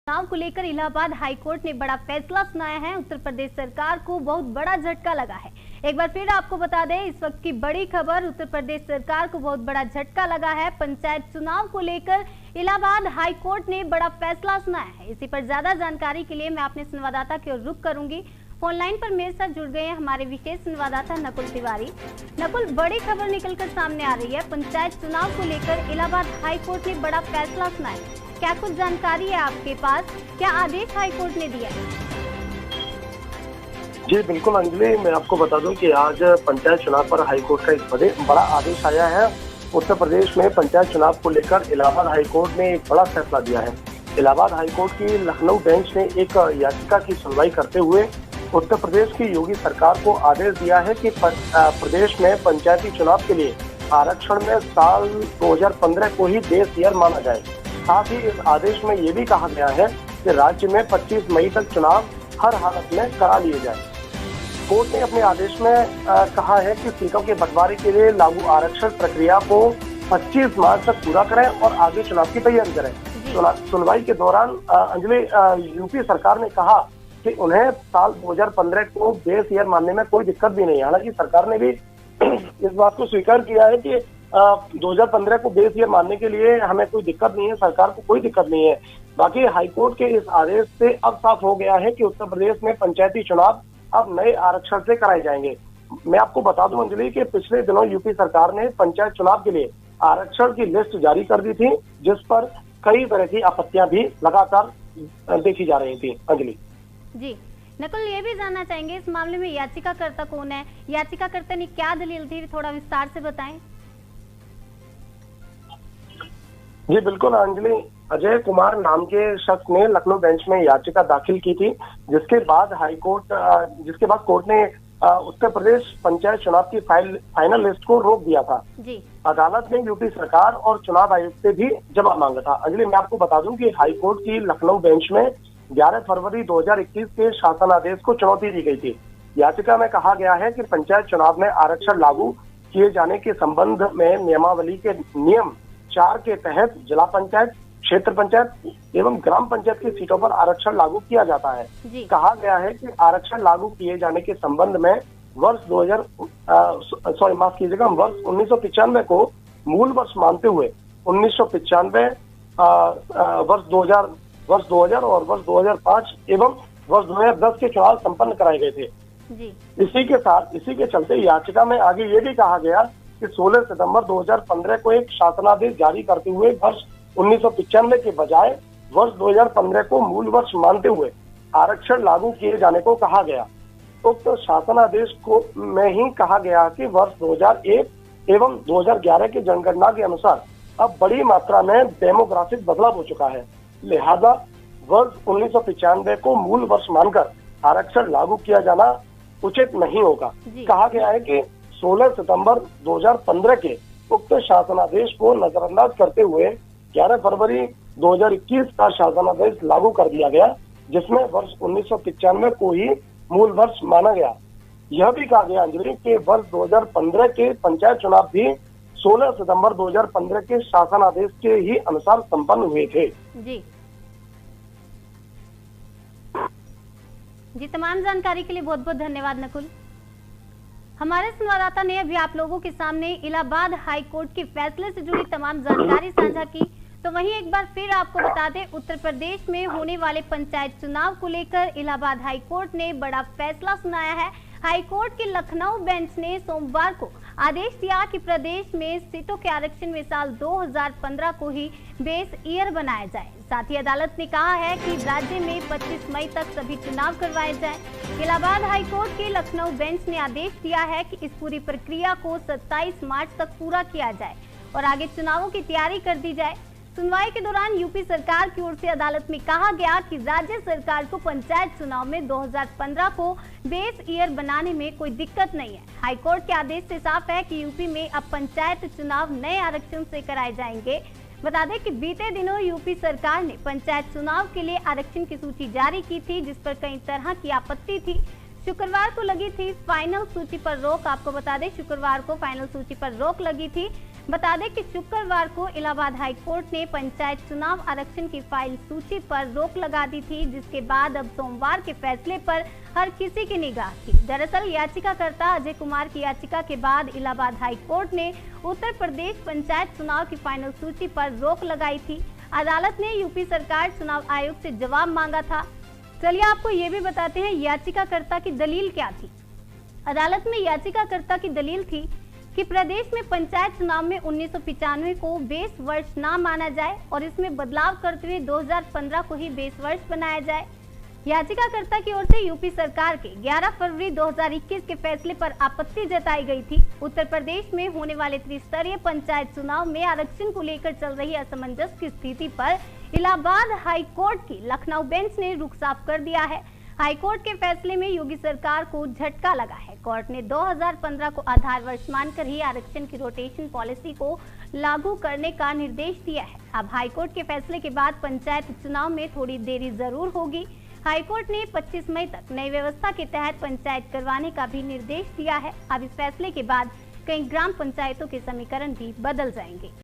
चुनाव को लेकर इलाहाबाद हाईकोर्ट ने बड़ा फैसला सुनाया है। उत्तर प्रदेश सरकार को बहुत बड़ा झटका लगा है। एक बार फिर आपको बता दें, इस वक्त की बड़ी खबर, उत्तर प्रदेश सरकार को बहुत बड़ा झटका लगा है। पंचायत चुनाव को लेकर इलाहाबाद हाईकोर्ट ने बड़ा फैसला सुनाया है। इसी पर ज्यादा जानकारी के लिए मैं अपने संवाददाता की ओर रुख करूंगी। फोन लाइन पर मेरे साथ जुड़ गए हैं हमारे विशेष संवाददाता नकुल तिवारी। नकुल, बड़ी खबर निकलकर सामने आ रही है। पंचायत चुनाव को लेकर इलाहाबाद हाईकोर्ट ने बड़ा फैसला सुनाया। क्या कुछ जानकारी है आपके पास? क्या आदेश हाईकोर्ट ने दिया है? जी बिल्कुल अंजलि, मैं आपको बता दूं कि आज पंचायत चुनाव पर हाईकोर्ट का एक बड़ा आदेश आया है। उत्तर प्रदेश में पंचायत चुनाव को लेकर इलाहाबाद हाईकोर्ट ने एक बड़ा फैसला दिया है। इलाहाबाद हाईकोर्ट की लखनऊ बेंच ने एक याचिका की सुनवाई करते हुए उत्तर प्रदेश की योगी सरकार को आदेश दिया है कि प्रदेश में पंचायती चुनाव के लिए आरक्षण में साल 2015 को ही बेस ईयर माना जाए। साथ ही इस आदेश में ये भी कहा गया है कि राज्य में 25 मई तक चुनाव हर हालत में करा लिए जाए। कोर्ट ने अपने आदेश में कहा है कि सीटों के बंटवारे के लिए लागू आरक्षण प्रक्रिया को 25 मार्च तक पूरा करें और आगे चुनाव की तैयारी करें। सुनवाई के दौरान अंजलि, यूपी सरकार ने कहा कि उन्हें साल 2015 को बेस ईयर मानने में कोई दिक्कत भी नहीं है। हालांकि सरकार ने भी इस बात को स्वीकार किया है कि 2015 को बेस ईयर मानने के लिए हमें कोई दिक्कत नहीं है, सरकार को कोई दिक्कत नहीं है। बाकी हाईकोर्ट के इस आदेश से अब साफ हो गया है कि उत्तर प्रदेश में पंचायती चुनाव अब नए आरक्षण से कराए जाएंगे। मैं आपको बता दूं अंजलि कि पिछले दिनों यूपी सरकार ने पंचायत चुनाव के लिए आरक्षण की लिस्ट जारी कर दी थी, जिस पर कई तरह की आपत्तियां भी लगातार देखी जा रही थी। अंजलि जी, नकुल, ये भी जानना चाहेंगे इस मामले में याचिकाकर्ता कौन है? याचिकाकर्ता ने क्या दलील दी, थोड़ा विस्तार से बताएं। जी बिल्कुल अंजलि, अजय कुमार नाम के शख्स ने लखनऊ बेंच में याचिका दाखिल की थी, जिसके बाद कोर्ट ने उत्तर प्रदेश पंचायत चुनाव की फाइनल लिस्ट को रोक दिया था। जी। अदालत ने यूपी सरकार और चुनाव आयोग से भी जवाब मांगा था। अंजलि, मैं आपको बता दूं कि हाईकोर्ट की लखनऊ बेंच में 11 फरवरी 2021 के शासनादेश को चुनौती दी गई थी। याचिका में कहा गया है कि पंचायत चुनाव में आरक्षण लागू किए जाने के संबंध में नियमावली के नियम 4 के तहत जिला पंचायत, क्षेत्र पंचायत एवं ग्राम पंचायत की सीटों पर आरक्षण लागू किया जाता है। कहा गया है कि आरक्षण लागू किए जाने के संबंध में वर्ष 1995 को मूल वर्ष मानते हुए 1995 वर्ष 2000 और वर्ष 2005 एवं वर्ष 2010 के चुनाव संपन्न कराए गए थे। इसी के चलते याचिका में आगे ये भी कहा गया कि 16 सितंबर 2015 को एक शासनादेश जारी करते हुए वर्ष 1995 के बजाय वर्ष 2015 को मूल वर्ष मानते हुए आरक्षण लागू किए जाने को कहा गया। उक्त शासनादेश को में ही कहा गया कि वर्ष 2001 एवं 2011 की जनगणना के अनुसार अब बड़ी मात्रा में डेमोग्राफिक बदलाव हो चुका है, लिहाजा वर्ष 1995 को मूल वर्ष मानकर आरक्षण लागू किया जाना उचित नहीं होगा। कहा गया है कि 16 सितंबर 2015 के उक्त शासनादेश को नजरअंदाज करते हुए 11 फरवरी 2021 का शासनादेश लागू कर दिया गया, जिसमें वर्ष 1995 को ही मूल वर्ष माना गया। यह भी कहा गया अंजलि कि वर्ष 2015 के पंचायत चुनाव भी 16 सितंबर 2015 के शासनादेश के ही अनुसार संपन्न हुए थे। जी, तमाम जानकारी के लिए बहुत बहुत धन्यवाद नकुल। हमारे संवाददाता ने अभी आप लोगों के सामने इलाहाबाद हाईकोर्ट के फैसले से जुड़ी तमाम जानकारी साझा की। तो वहीं एक बार फिर आपको बता दें, उत्तर प्रदेश में होने वाले पंचायत चुनाव को लेकर इलाहाबाद हाईकोर्ट ने बड़ा फैसला सुनाया है। हाईकोर्ट के लखनऊ बेंच ने सोमवार को आदेश दिया कि प्रदेश में सीटों के आरक्षण में साल 2015 को ही बेस ईयर बनाया जाए। साथ ही अदालत ने कहा है कि राज्य में 25 मई तक सभी चुनाव करवाए जाएं। इलाहाबाद हाईकोर्ट के लखनऊ बेंच ने आदेश दिया है कि इस पूरी प्रक्रिया को 27 मार्च तक पूरा किया जाए और आगे चुनावों की तैयारी कर दी जाए। सुनवाई के दौरान यूपी सरकार की ओर से अदालत में कहा गया कि राज्य सरकार को पंचायत चुनाव में 2015 को बेस ईयर बनाने में कोई दिक्कत नहीं है। हाईकोर्ट के आदेश से साफ है कि यूपी में अब पंचायत चुनाव नए आरक्षण से कराए जाएंगे। बता दें कि बीते दिनों यूपी सरकार ने पंचायत चुनाव के लिए आरक्षण की सूची जारी की थी, जिस पर कई तरह की आपत्ति थी। शुक्रवार को लगी थी फाइनल सूची पर रोक। आपको बता दें, शुक्रवार को फाइनल सूची पर रोक लगी थी। बता दें कि शुक्रवार को इलाहाबाद हाई कोर्ट ने पंचायत चुनाव आरक्षण की फाइल सूची पर रोक लगा दी थी, जिसके बाद अब सोमवार के फैसले पर हर किसी की निगाह थी। दरअसल याचिकाकर्ता अजय कुमार की याचिका के बाद इलाहाबाद हाई कोर्ट ने उत्तर प्रदेश पंचायत चुनाव की फाइनल सूची पर रोक लगाई थी। अदालत ने यूपी सरकार चुनाव आयोग से जवाब मांगा था। चलिए आपको ये भी बताते हैं याचिकाकर्ता की दलील क्या थी। अदालत में याचिकाकर्ता की दलील थी कि प्रदेश में पंचायत चुनाव में 1995 को बेस वर्ष ना माना जाए और इसमें बदलाव करते हुए 2015 को ही बेस वर्ष बनाया जाए। याचिकाकर्ता की ओर से यूपी सरकार के 11 फरवरी 2021 के फैसले पर आपत्ति जताई गई थी। उत्तर प्रदेश में होने वाले त्रिस्तरीय पंचायत चुनाव में आरक्षण को लेकर चल रही असमंजस की स्थिति पर इलाहाबाद हाई कोर्ट की लखनऊ बेंच ने रुख साफ कर दिया है। हाई कोर्ट के फैसले में योगी सरकार को झटका लगा है। कोर्ट ने 2015 को आधार वर्ष मानकर ही आरक्षण की रोटेशन पॉलिसी को लागू करने का निर्देश दिया है। अब हाई कोर्ट के फैसले के बाद पंचायत चुनाव में थोड़ी देरी जरूर होगी। हाई कोर्ट ने 25 मई तक नई व्यवस्था के तहत पंचायत करवाने का भी निर्देश दिया है। अब इस फैसले के बाद कई ग्राम पंचायतों के समीकरण भी बदल जाएंगे।